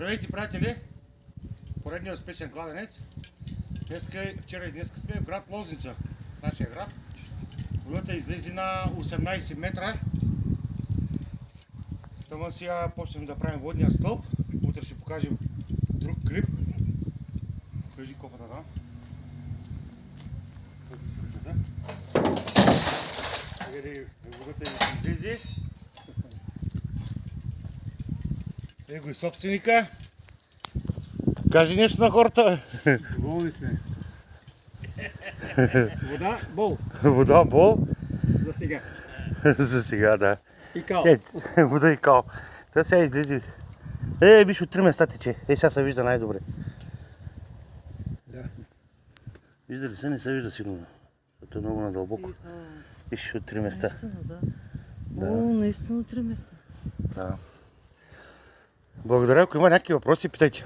Здравейте, приятели! Поредният успешен кладенец. Вчера и днес сме в град Лозница, нашия град. Водата излезе на 18 метра. Тъма сега почнем да правим водния стълб. Утре ще покажем друг клип. Кажи копата там. Този сърката. Водата излезе. Его и собственика. Кажи нещо на хората. Доволни сме. Вода, бол. Вода, бол. За сега. За сега, да. И кал. Вода и кал. Та сега излезе. Биш от три места тече. Сега се вижда най-добре. Да. Вижда ли се? Не се вижда сигурно. Защото е много надълбоко. Биш от три места. Наистина, да. Да. О, наистина 3 места. Да. Благодаря. Ако има някакви въпроси, питайте.